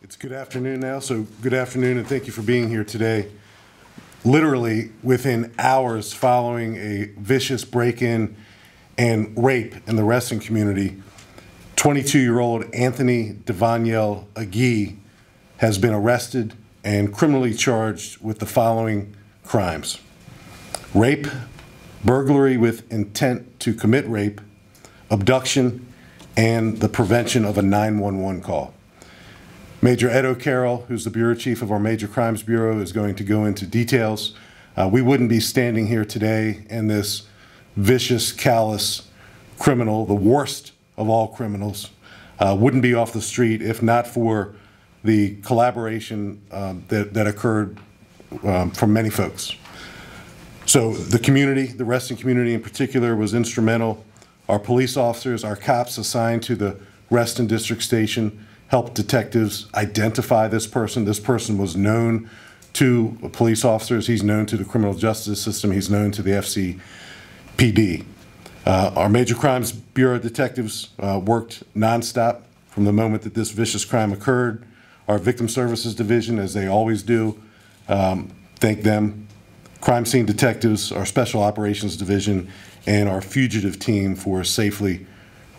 It's good afternoon now, so good afternoon and thank you for being here today. Literally within hours following a vicious break-in and rape in the wrestling community, 22-year-old Anthony Devaniel Agee has been arrested and criminally charged with the following crimes: rape, burglary with intent to commit rape, abduction, and the prevention of a 911 call. Major Ed O'Carroll, who's the Bureau Chief of our Major Crimes Bureau, is going to go into details. We wouldn't be standing here today and this vicious, callous criminal, the worst of all criminals, wouldn't be off the street if not for the collaboration that occurred from many folks. So the community, the wrestling community in particular, was instrumental. Our police officers, our cops assigned to the Reston District Station helped detectives identify this person. This person was known to police officers. He's known to the criminal justice system. He's known to the FCPD. Our Major Crimes Bureau detectives worked nonstop from the moment that this vicious crime occurred. Our Victim Services Division, as they always do, thank them. Crime Scene Detectives, our Special Operations Division, and our fugitive team for safely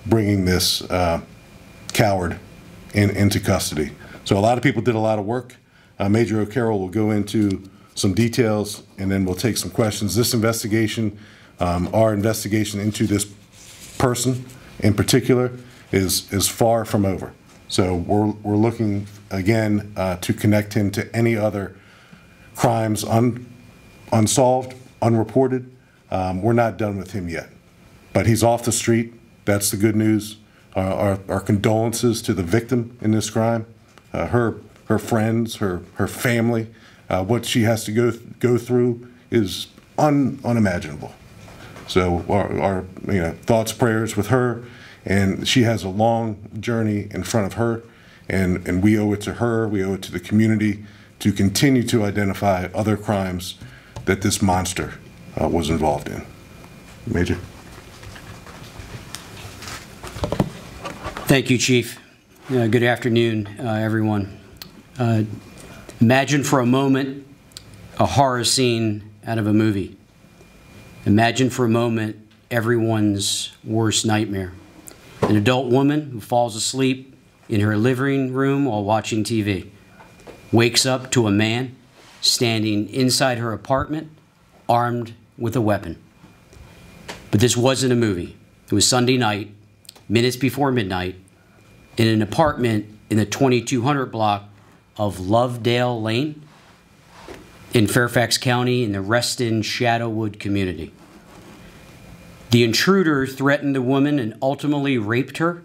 bringing this coward into custody. So a lot of people did a lot of work. Major O'Carroll will go into some details and then we'll take some questions. This investigation, our investigation into this person in particular is far from over. So we're looking again to connect him to any other crimes unsolved, unreported. We're not done with him yet, but he's off the street. That's the good news. Our condolences to the victim in this crime, her friends, her family. What she has to go through is unimaginable. So our thoughts, prayers with her, and she has a long journey in front of her, and we owe it to her, we owe it to the community to continue to identify other crimes that this monster was involved in. Major. Thank you, Chief. Good afternoon, everyone. Imagine for a moment a horror scene out of a movie. Imagine for a moment everyone's worst nightmare. An adult woman who falls asleep in her living room while watching TV, wakes up to a man standing inside her apartment armed with a weapon. But this wasn't a movie. It was Sunday night, minutes before midnight, in an apartment in the 2200 block of Lovedale Lane in Fairfax County in the Reston Shadowwood community. The intruder threatened the woman and ultimately raped her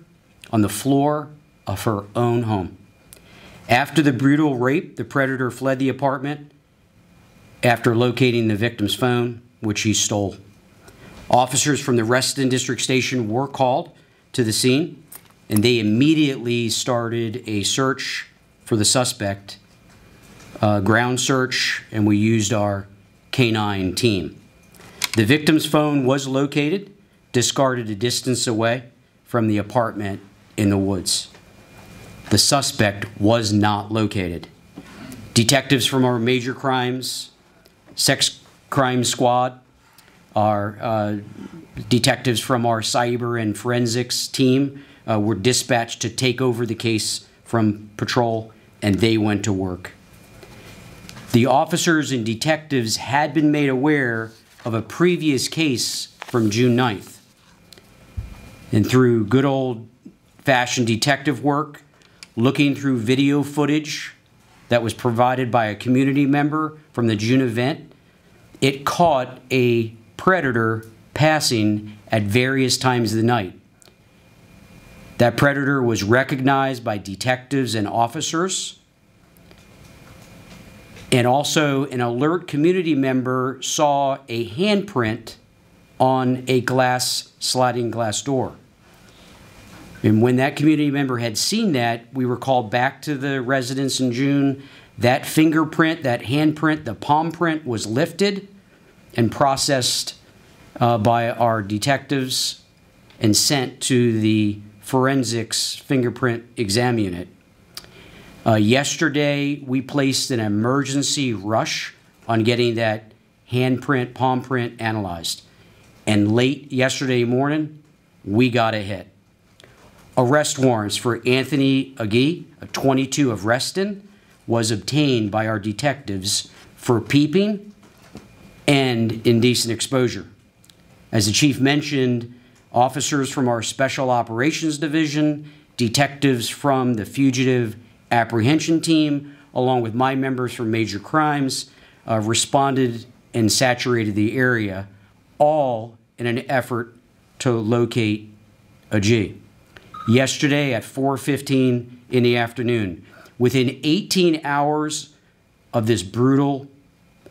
on the floor of her own home. After the brutal rape, the predator fled the apartment after locating the victim's phone, which he stole. Officers from the Reston District Station were called to the scene, and they immediately started a search for the suspect, ground search, and we used our canine team. The victim's phone was located, discarded a distance away from the apartment in the woods. The suspect was not located. Detectives from our Major Crimes Sex Crime Squad, our detectives from our cyber and forensics team were dispatched to take over the case from patrol, and they went to work. The officers and detectives had been made aware of a previous case from June 9th. And through good old-fashioned detective work, looking through video footage that was provided by a community member from the June event, it caught a predator passing at various times of the night. That predator was recognized by detectives and officers, and also an alert community member saw a handprint on a sliding glass door. And when that community member had seen that, we were called back to the residence in June. That fingerprint, that handprint, the palm print was lifted and processed by our detectives and sent to the forensics fingerprint exam unit. Yesterday, we placed an emergency rush on getting that handprint, palm print analyzed. And late yesterday morning, we got a hit. Arrest warrants for Anthony Agee, 22 of Reston, was obtained by our detectives for peeping and indecent exposure. As the chief mentioned, officers from our Special Operations Division, detectives from the Fugitive Apprehension Team, along with my members from Major Crimes, responded and saturated the area, all in an effort to locate Agee. Yesterday at 4:15 in the afternoon, within 18 hours of this brutal,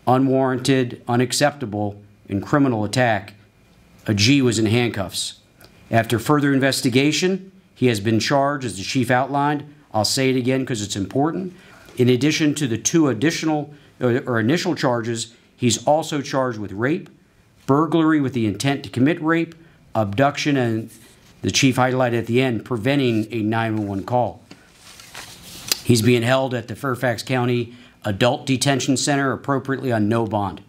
unwarranted, unacceptable, and criminal attack, Agee was in handcuffs. After further investigation, he has been charged, as the chief outlined. I'll say it again because it's important. In addition to the two additional or initial charges, he's also charged with rape, burglary with the intent to commit rape, abduction, and the chief highlighted at the end, preventing a 911 call. He's being held at the Fairfax County Adult Detention Center, appropriately on no bond.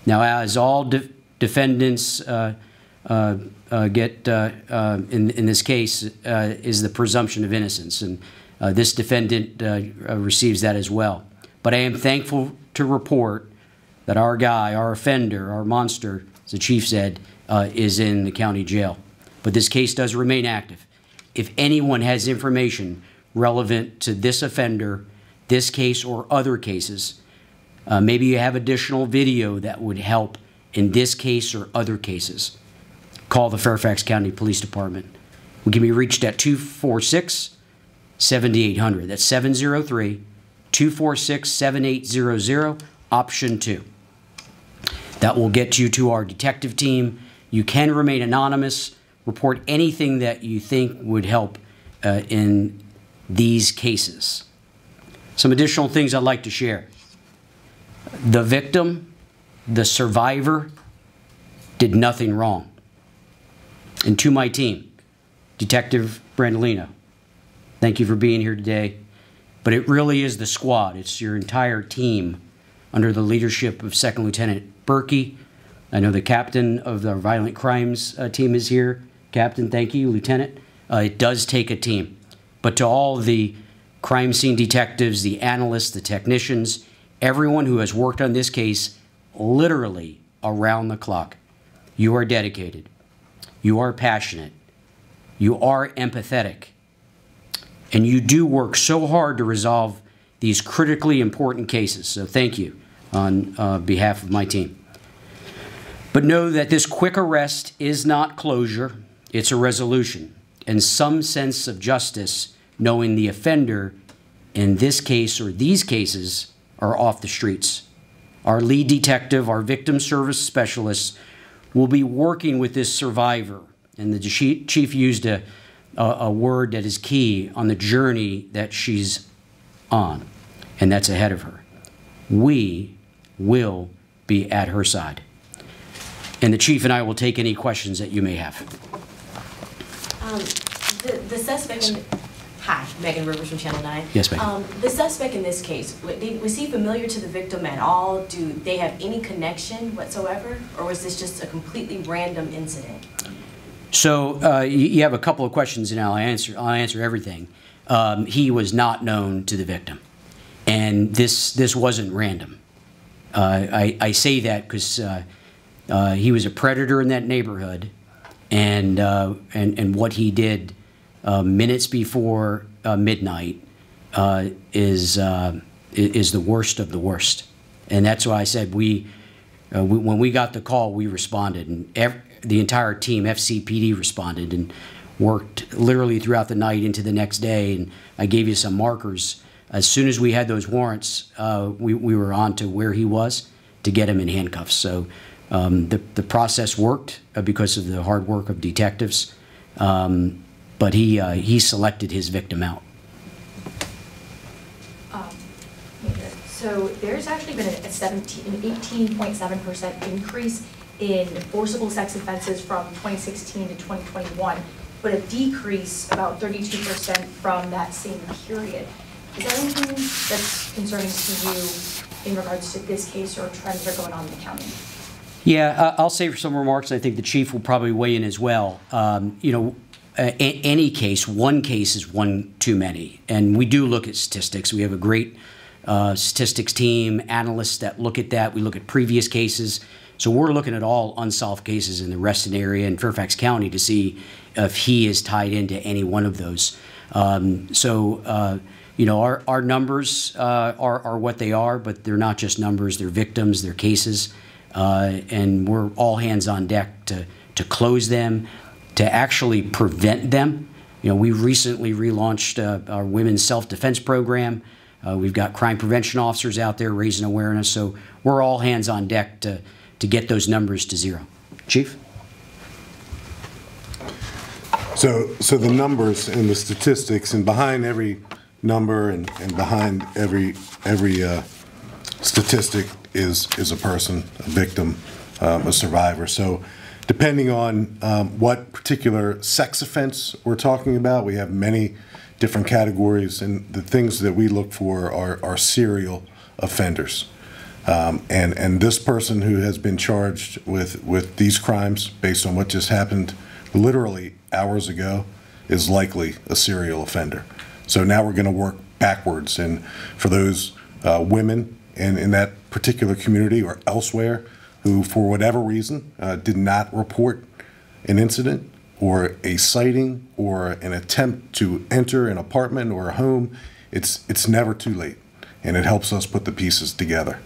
Now, as all defendants get in this case, is the presumption of innocence, and this defendant receives that as well. But I am thankful to report that our guy, our offender, our monster, as the chief said, is in the county jail. But this case does remain active. If anyone has information relevant to this offender, this case, or other cases, maybe you have additional video that would help in this case or other cases, call the Fairfax County Police Department. We can be reached at 246-7800. That's 703-246-7800, option 2. That will get you to our detective team. You can remain anonymous. Report anything that you think would help in these cases. Some additional things I'd like to share. The victim, the survivor, did nothing wrong. And to my team, Detective Brandolino, thank you for being here today. But it really is the squad. It's your entire team under the leadership of Second Lieutenant Berkey. I know the captain of the violent crimes team is here. Captain, thank you. Lieutenant, it does take a team. But to all the crime scene detectives, the analysts, the technicians, everyone who has worked on this case literally around the clock, you are dedicated. You are passionate. You are empathetic. And you do work so hard to resolve these critically important cases. So thank you on behalf of my team. But know that this quick arrest is not closure. It's a resolution and some sense of justice, knowing the offender in this case or these cases are off the streets. Our lead detective, our victim service specialists, will be working with this survivor. And the chief used a word that is key on the journey that she's on, and that's ahead of her. We will be at her side. And the chief and I will take any questions that you may have. The suspect in... Hi, Megan Rivers from Channel 9. Yes, ma'am. The suspect in this case, was he familiar to the victim at all? Do they have any connection whatsoever? Or was this just a completely random incident? So you have a couple of questions, and I'll answer everything. He was not known to the victim, and this wasn't random. I say that because he was a predator in that neighborhood, and what he did minutes before midnight is the worst of the worst, and that's why I said when we got the call, we responded, and the entire team, FCPD, responded and worked literally throughout the night into the next day. And I gave you some markers. As soon as we had those warrants, we were on to where he was to get him in handcuffs. So the process worked because of the hard work of detectives, but he selected his victim out. So there's actually been an 18.7% increase in forcible sex offenses from 2016 to 2021, but a decrease about 32% from that same period. Is there anything that's concerning to you in regards to this case or trends that are going on in the county? Yeah, I'll say some remarks. I think the chief will probably weigh in as well. You know, any case, one case is one too many. And we do look at statistics. We have a great statistics team, analysts that look at that. We look at previous cases. So we're looking at all unsolved cases in the Reston area and Fairfax County to see if he is tied into any one of those. You know, our numbers are what they are, but they're not just numbers. They're victims, they're cases. And we're all hands on deck to close them, to actually prevent them. You know, we recently relaunched our women's self-defense program. We've got crime prevention officers out there raising awareness. So we're all hands on deck to get those numbers to zero. Chief? So the numbers and the statistics, and behind every number and behind every statistic is a person, a victim, a survivor. So depending on what particular sex offense we're talking about, we have many different categories, and the things that we look for are serial offenders. And this person who has been charged with these crimes based on what just happened literally hours ago is likely a serial offender. So now we're going to work backwards, and for those women in that particular community or elsewhere who, for whatever reason, did not report an incident or a sighting or an attempt to enter an apartment or a home, it's never too late, and it helps us put the pieces together.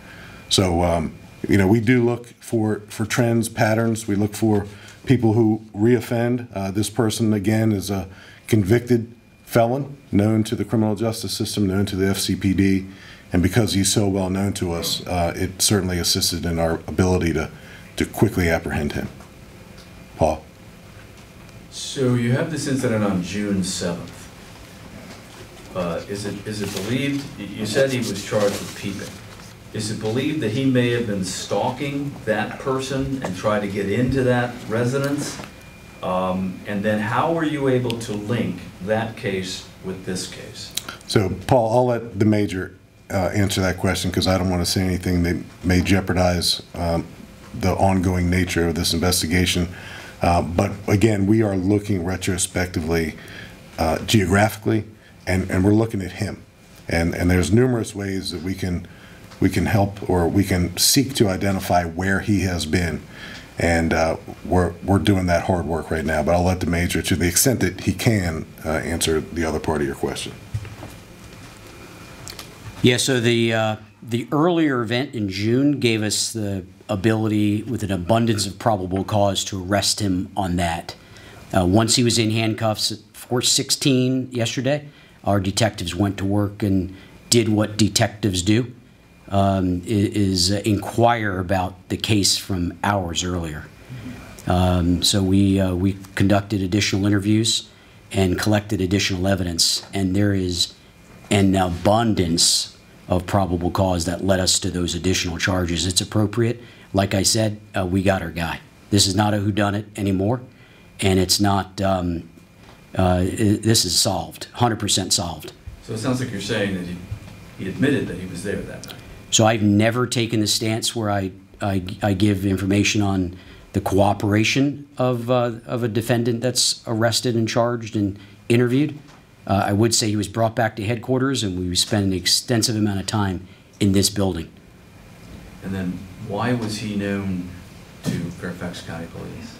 So you know, we do look for trends, patterns. We look for people who reoffend. This person, again, is a convicted felon, known to the criminal justice system, known to the FCPD, and because he's so well known to us, it certainly assisted in our ability to quickly apprehend him. Paul? So you have this incident on June 7th. Is it believed, you said he was charged with peeping. Is it believed that he may have been stalking that person and try to get into that residence? And then how were you able to link that case with this case? So, Paul, I'll let the major answer that question, because I don't want to say anything that may jeopardize the ongoing nature of this investigation. But again, we are looking retrospectively, geographically, and we're looking at him. And there's numerous ways that we can help, or we can seek to identify where he has been. And we're doing that hard work right now. But I'll let the major, to the extent that he can, answer the other part of your question. Yeah, so the earlier event in June gave us the ability, with an abundance of probable cause, to arrest him on that. Once he was in handcuffs at 4:16 yesterday, our detectives went to work and did what detectives do, is inquire about the case from hours earlier. So we conducted additional interviews and collected additional evidence, and there is an abundance of probable cause that led us to those additional charges. It's appropriate. Like I said, we got our guy. This is not a whodunit anymore, and it's not, this is solved, 100% solved. So it sounds like you're saying that he admitted that he was there that night. So I've never taken the stance where I give information on the cooperation of a defendant that's arrested and charged and interviewed. I would say he was brought back to headquarters, and we spent an extensive amount of time in this building. And then why was he known to Fairfax County Police?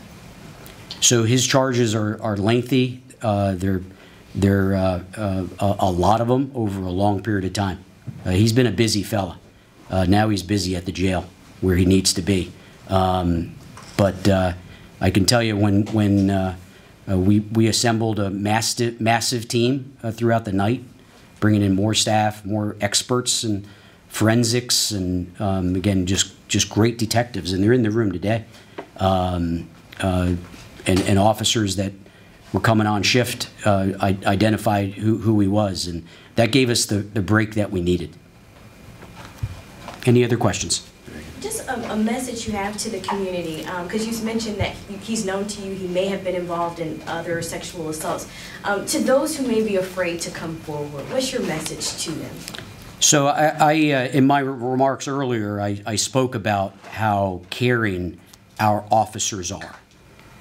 So his charges are lengthy. They're a lot of them over a long period of time. He's been a busy fella. Now he's busy at the jail where he needs to be. But I can tell you, when we assembled a massive team throughout the night, bringing in more staff, more experts and forensics, and again, just great detectives, and they're in the room today, and officers that were coming on shift identified who he was, and that gave us the break that we needed. Any other questions? Just a message you have to the community, because you mentioned that he's known to you, he may have been involved in other sexual assaults. To those who may be afraid to come forward, what's your message to them? So I in my remarks earlier, I spoke about how caring our officers are.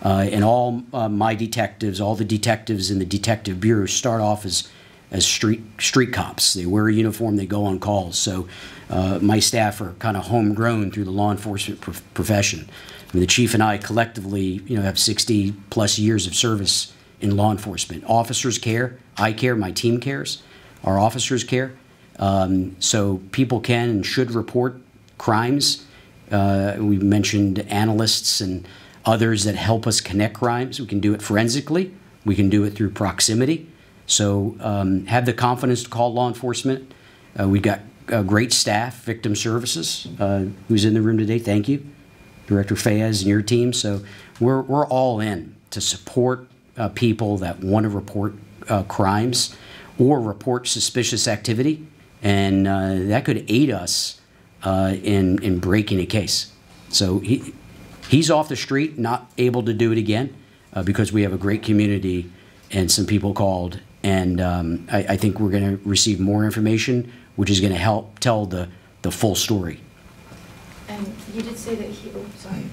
And all my detectives, all the detectives in the Detective Bureau start off as street cops. They wear a uniform, they go on calls. So my staff are kind of homegrown through the law enforcement profession. I mean, the chief and I collectively, have 60+ years of service in law enforcement. Officers care, I care, my team cares, our officers care. So people can and should report crimes. We mentioned analysts and others that help us connect crimes. We can do it forensically. We can do it through proximity. So have the confidence to call law enforcement. We've got great staff, victim services, who's in the room today. Thank you, Director Fayez and your team. So we're all in to support people that want to report crimes or report suspicious activity, and that could aid us in breaking a case. So he's off the street, not able to do it again, because we have a great community and some people called. And I think we're going to receive more information, which is going to help tell the full story. And you did say that he, oh, sorry.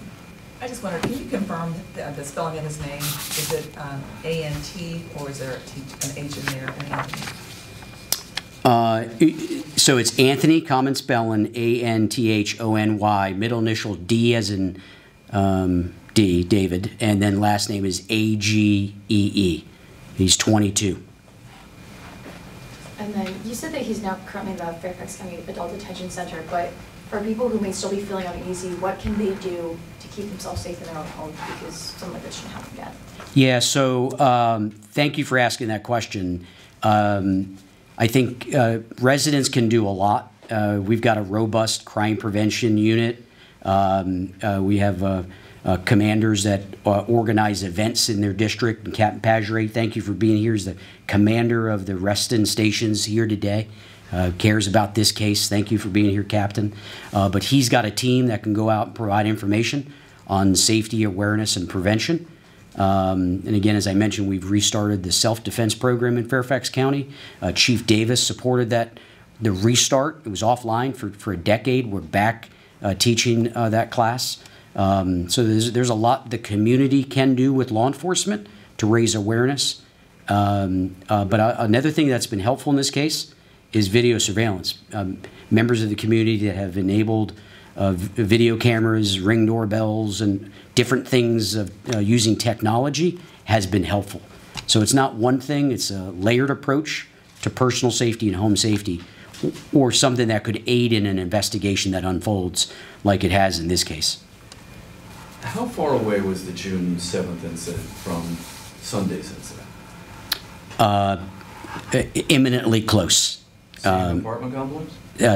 I just wondered, can you confirm the spelling of his name? Is it A-N-T, or is there an H in there? So it's Anthony, common spelling, A-N-T-H-O-N-Y, middle initial D as in D, David, and then last name is A-G-E-E. He's 22. And then you said that he's now currently in the Fairfax County Adult Detention Center, but for people who may still be feeling uneasy, what can they do to keep themselves safe in their own homes, because something like this shouldn't happen again? Yeah, so thank you for asking that question. I think residents can do a lot. We've got a robust crime prevention unit. We have commanders that organize events in their district. And Captain Pageray, thank you for being here as the commander of the Reston stations here today. Cares about this case. Thank you for being here, Captain. But he's got a team that can go out and provide information on safety, awareness, and prevention. And again, as I mentioned, we've restarted the self-defense program in Fairfax County. Chief Davis supported the restart. It was offline for a decade. We're back teaching that class. So there's a lot the community can do with law enforcement to raise awareness. But another thing that's been helpful in this case is video surveillance. Members of the community that have enabled video cameras, Ring doorbells, and different things of using technology has been helpful. So it's not one thing, it's a layered approach to personal safety and home safety, or something that could aid in an investigation that unfolds like it has in this case. How far away was the June 7th incident from Sunday's incident? Imminently close. Same apartment complex?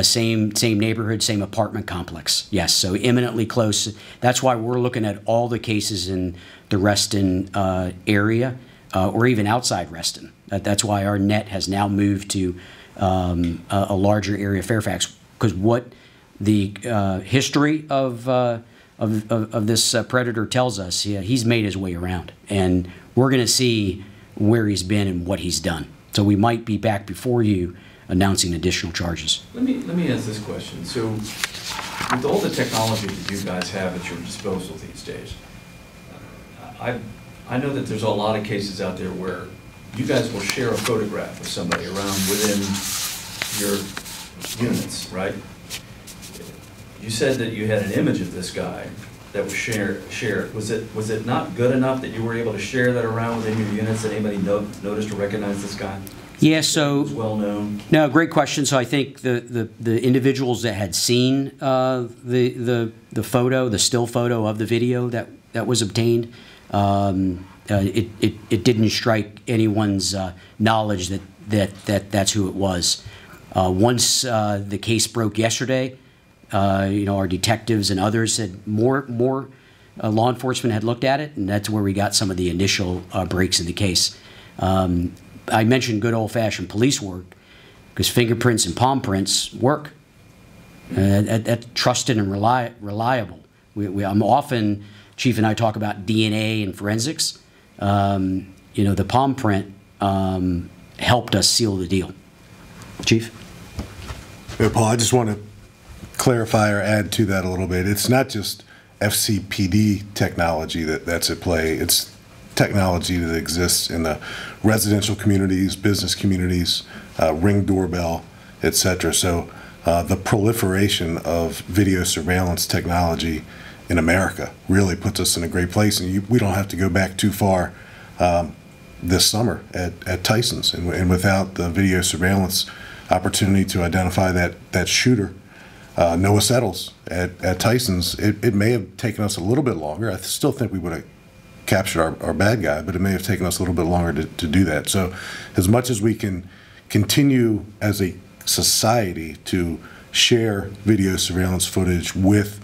Same neighborhood, same apartment complex. Yes, so imminently close. That's why we're looking at all the cases in the Reston area, or even outside Reston. That's why our net has now moved to a larger area of Fairfax, because what the history of this predator tells us, he's made his way around, and we're going to see where he's been and what he's done. So we might be back before you announcing additional charges. Let me ask this question. So with all the technology that you guys have at your disposal these days, I know that there's a lot of cases out there where you guys will share a photograph of somebody around within your units, right? You said that you had an image of this guy that was shared. Was it not good enough that you were able to share that around within your units, that anybody noticed or recognized this guy? Yeah, so it's well known. No, great question. So I think the individuals that had seen the photo, the still photo of the video that was obtained, it didn't strike anyone's knowledge that that's who it was. Once the case broke yesterday, our detectives and others said more law enforcement had looked at it, and that's where we got some of the initial breaks in the case. I mentioned good old-fashioned police work because fingerprints and palm prints work. That's trusted and reliable. I'm often, Chief and I talk about DNA and forensics. You know, the palm print helped us seal the deal. Chief? Yeah, Paul, I just want to clarify or add to that a little bit. It's not just FCPD technology that's at play. It's technology that exists in the residential communities, business communities, Ring doorbell, et cetera. So the proliferation of video surveillance technology in America really puts us in a great place. And we don't have to go back too far this summer at Tyson's. And without the video surveillance opportunity to identify that shooter, Noah Settles at Tyson's, it may have taken us a little bit longer. I still think we would have captured our bad guy, but it may have taken us a little bit longer to do that. So as much as we can continue as a society to share video surveillance footage with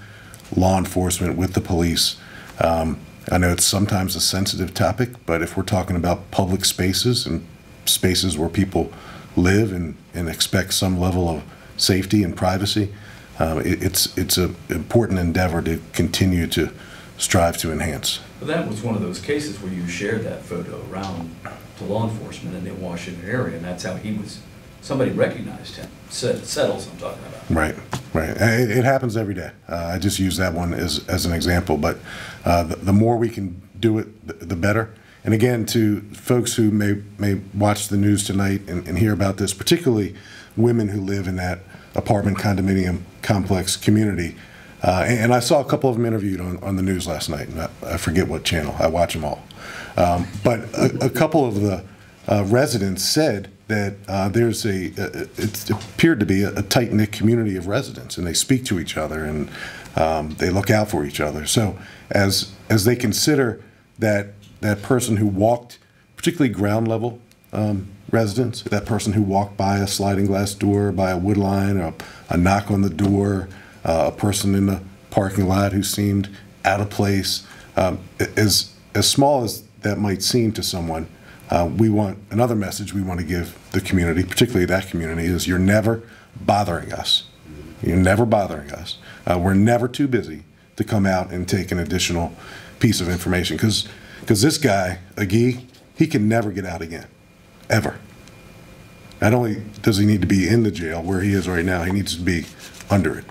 law enforcement, with the police, I know it's sometimes a sensitive topic, but if we're talking about public spaces and spaces where people live and expect some level of safety and privacy, it's an important endeavor to continue to strive to enhance. Well, that was one of those cases where you shared that photo around to law enforcement in the Washington area, and that's how somebody recognized him. Settles, I'm talking about. Right. It happens every day. I just use that one as an example, but the more we can do it, the better. And again, to folks who may watch the news tonight and hear about this, particularly women who live in that apartment condominium complex community, and I saw a couple of them interviewed on the news last night, and I forget what channel. I watch them all. But a couple of the residents said that it appeared to be a tight-knit community of residents, and they speak to each other, and they look out for each other. So as they consider that person who walked, particularly ground level residents, that person who walked by a sliding glass door, by a wood line, or a knock on the door, a person in the parking lot who seemed out of place, as small as that might seem to someone, another message we want to give the community, particularly that community, is you're never bothering us. You're never bothering us. We're never too busy to come out and take an additional piece of information, because this guy, Agee, he can never get out again, ever. Not only does he need to be in the jail where he is right now, he needs to be under it.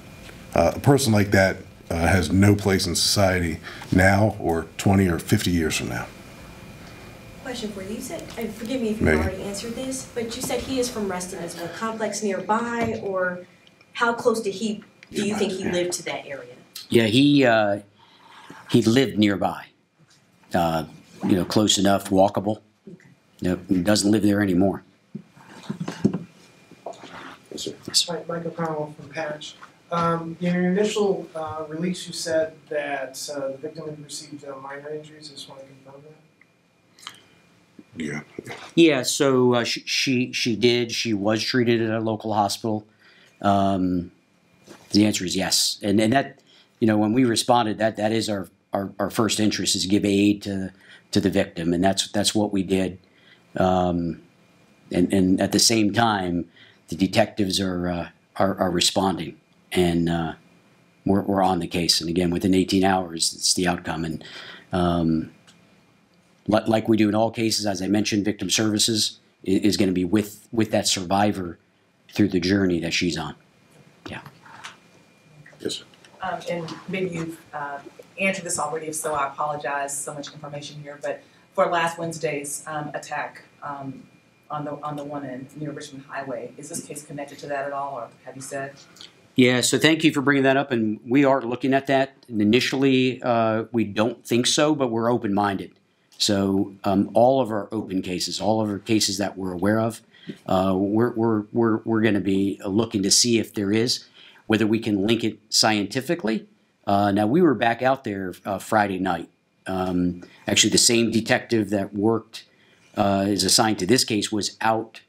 A person like that has no place in society now or 20 or 50 years from now. Question for you. You said, and forgive me if you Megan. already answered this, but you said he is from Reston. Is there a complex nearby, or how close do you think he lived to that area? Yeah, he lived nearby. Close enough, walkable. Okay. He doesn't live there anymore. Yes, sir. Michael Powell from Patch. In your initial release, you said that the victim had received minor injuries. I just want to confirm that. Yeah. Yeah, so she did. She was treated at a local hospital. The answer is yes. And that, when we responded, that is our first interest, is to give aid to the victim, and that's what we did. And at the same time, the detectives are responding, and we're on the case. And again, within 18 hours, it's the outcome. And like we do in all cases, as I mentioned, victim services is going to be with that survivor through the journey that she's on. Yeah. Yes, sir. And maybe you've answered this already, if so, I apologize, so much information here, but for last Wednesday's attack on the one near Richmond Highway, is this case connected to that at all, or have you said? Yeah, so thank you for bringing that up, and we are looking at that. Initially, we don't think so, but we're open-minded. So all of our open cases, all of our cases that we're aware of, we're going to be looking to see if there is, whether we can link it scientifically. Now, we were back out there Friday night. Actually, the same detective that is assigned to this case was out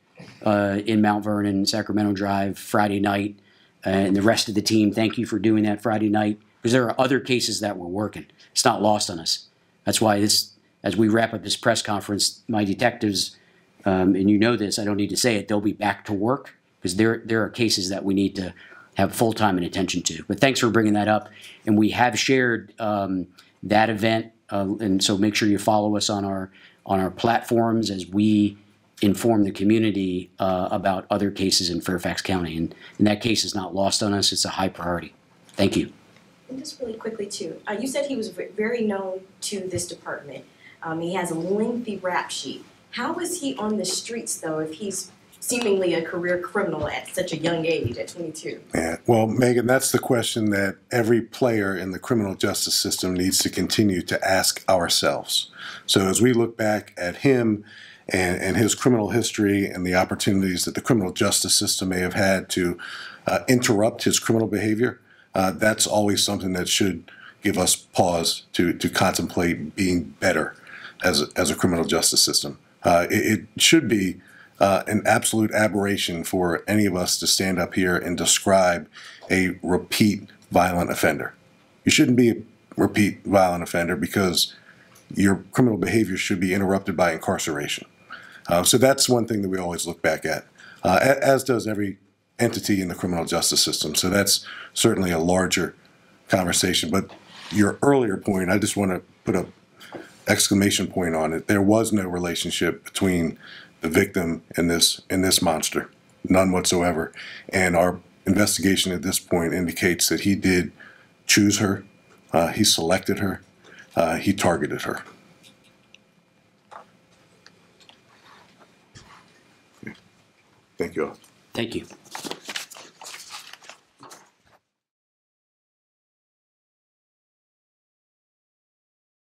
in Mount Vernon, Sacramento Drive, Friday night. And the rest of the team, thank you for doing that Friday night, because there are other cases that we're working. It's not lost on us. That's why as we wrap up this press conference, my detectives, and you know this, I don't need to say it, they'll be back to work, because there are cases that we need to have full time and attention to. But thanks for bringing that up. And we have shared that event, and so make sure you follow us on our platforms as we inform the community about other cases in Fairfax County. And that case is not lost on us. It's a high priority. Thank you. And just really quickly too, you said he was very known to this department. He has a lengthy rap sheet. How is he on the streets though if he's seemingly a career criminal at such a young age, at 22? Yeah, well, Megan, that's the question that every player in the criminal justice system needs to continue to ask ourselves. So as we look back at him and his criminal history and the opportunities that the criminal justice system may have had to interrupt his criminal behavior, that's always something that should give us pause to contemplate being better as a criminal justice system. It should be an absolute aberration for any of us to stand up here and describe a repeat violent offender. You shouldn't be a repeat violent offender because your criminal behavior should be interrupted by incarceration. So that's one thing that we always look back at, as does every entity in the criminal justice system. So that's certainly a larger conversation. But your earlier point, I just want to put an exclamation point on it. There was no relationship between the victim and this monster, none whatsoever. And our investigation at this point indicates that he did choose her, he selected her, he targeted her. Thank you all. Thank you.